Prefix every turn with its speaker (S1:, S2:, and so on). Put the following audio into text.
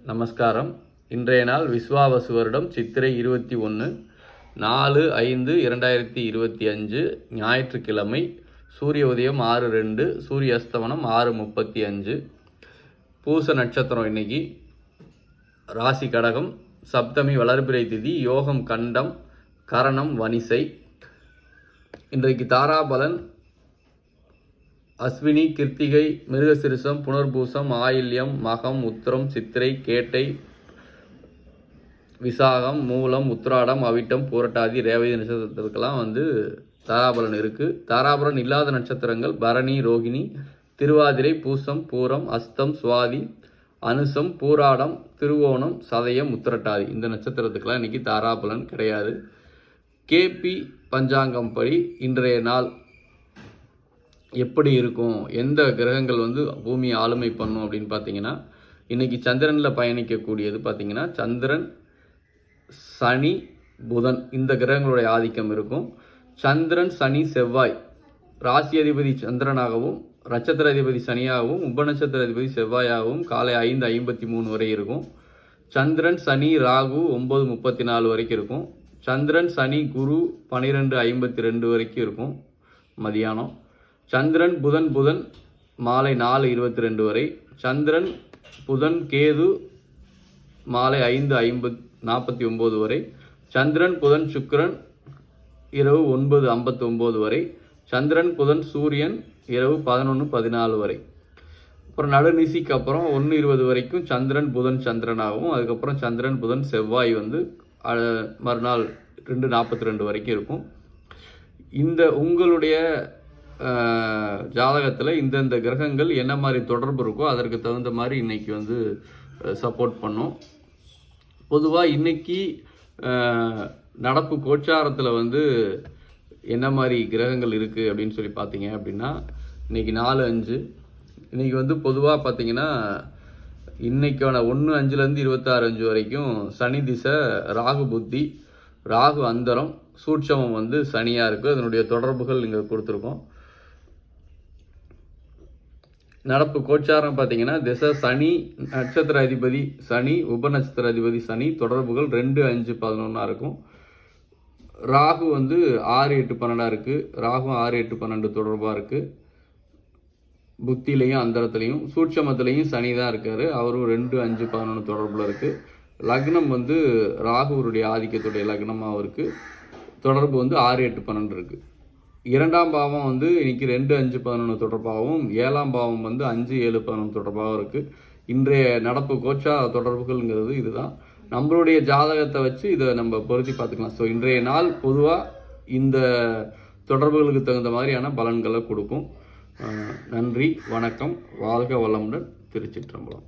S1: நமஸ்காரம். இன்றைய நாள் விஸ்வாவசு வருடம் சித்திரை 21 4/5/2025 ஞாயிற்றுக்கிழமை. சூரிய உதயம் 6:02, சூரிய அஸ்தமனம் 6:35. பூச நட்சத்திரம் இன்னைக்கு. ராசி கடகம். சப்தமி வளர்பிறை திதி. யோகம் கண்டம், கரணம் வனிசை. இன்றைக்கு தாராபலன் அஸ்வினி, கிருத்திகை, மிருகசிருஷம், புனர்பூசம், ஆயில்யம், மகம், உத்திரம், சித்திரை, கேட்டை, விசாகம், மூலம், உத்திராடம், அவிட்டம், பூரட்டாதி, ரேவதி நட்சத்திரத்துக்கெல்லாம் தாராபலன் இருக்குது. தாராபலன் இல்லாத நட்சத்திரங்கள் பரணி, ரோகிணி, திருவாதிரை, பூசம், பூரம், அஸ்தம், சுவாதி, அனுசம், பூராடம், திருவோணம், சதயம், உத்திரட்டாதி. இந்த நட்சத்திரத்துக்கெல்லாம் இன்றைக்கி தாராபலன் கிடையாது. கேபி பஞ்சாங்கம் படி இன்றைய நாள் எப்படி இருக்கும், எந்த கிரகங்கள் பூமியை ஆளுமை பண்ணும் அப்படின்னு பார்த்தீங்கன்னா, இன்றைக்கி சந்திரனில் பயணிக்கக்கூடியது பார்த்தீங்கன்னா சந்திரன், சனி, புதன் இந்த கிரகங்களுடைய ஆதிக்கம் இருக்கும். சந்திரன், சனி, செவ்வாய் ராசி அதிபதி சந்திரனாகவும் நட்சத்திர அதிபதி சனியாகவும் உபநட்சத்திர அதிபதி செவ்வாயாகவும் காலை 5:53 வரை இருக்கும். சந்திரன், சனி, ராகு 9:34 வரைக்கும் இருக்கும். சந்திரன், சனி, குரு 12:52 வரைக்கும் இருக்கும் மதியானம். சந்திரன், புதன் மாலை 4:22 வரை. சந்திரன், புதன், கேது மாலை 5:49 வரை. சந்திரன், புதன், சுக்கிரன் இரவு 9:59 வரை. சந்திரன், புதன், சூரியன் இரவு 11:14 வரை. அப்புறம் நடுநிசிக்கு அப்புறம் 1:20 வரைக்கும் சந்திரன், புதன், சந்திரனாகவும் அதுக்கப்புறம் சந்திரன், புதன், செவ்வாய் மறுநாள் 2:42 வரைக்கும் இருக்கும். இந்த உங்களுடைய ஜாதகத்தில் இந்தந்த கிரகங்கள் என்ன மாதிரி தொடர்பு இருக்கோ அதற்கு தகுந்த மாதிரி இன்னைக்கு சப்போர்ட் பண்ணும். பொதுவாக இன்னைக்கு நடப்பு கோச்சாரத்தில் என்ன மாதிரி கிரகங்கள் இருக்குது அப்படின்னு சொல்லி பார்த்தீங்க அப்படின்னா, இன்னைக்கு 4/5. இன்னைக்கு பொதுவாக பார்த்தீங்கன்னா இன்னைக்கான 1/5 26/5 வரைக்கும் சனி திசை, ராகு புத்தி, ராகு அந்தரம், சூட்சமம் சனியாக இருக்குது. அதனுடைய தொடர்புகள் இங்கே கொடுத்துருக்கோம். நடப்பு கோச்சாரம் பார்த்தீங்கன்னா திசை சனி, நட்சத்திர அதிபதி சனி, உபநட்சத்திர அதிபதி சனி, தொடர்புகள் 2, 5, 11 இருக்கும். ராகு 6, 8, 12 இருக்குது. ராகு 6, 8, 12 தொடர்பாக இருக்குது. புத்திலையும் அந்தரத்துலையும் சூட்சமத்திலையும் சனி தான் இருக்கார். அவரும் 2, 5, 11 தொடர்பில் இருக்குது. லக்னம் ராகுவருடைய ஆதிக்கத்துடைய லக்னமாக இருக்குது. தொடர்பு 6, 8, 12 இருக்குது. 2ஆம் பாவம் இன்னைக்கு 2, 5, 11 தொடர்பாகவும் 7ஆம் பாவம் 5, 7, 11 தொடர்பாகவும் இருக்குது. இன்றைய நடப்பு கோச்சா தொடர்புகள்ங்கிறது இதுதான். நம்மளுடைய ஜாதகத்தை வச்சு இதை நம்ம பொருத்தி பார்த்துக்கலாம். ஸோ இன்றைய நாள் பொதுவாக இந்த தொடர்புகளுக்கு தகுந்த மாதிரியான பலன்களை கொடுக்கும். நன்றி, வணக்கம், வாழ்க வளமுடன். திருச்சிற்றம்பலம்.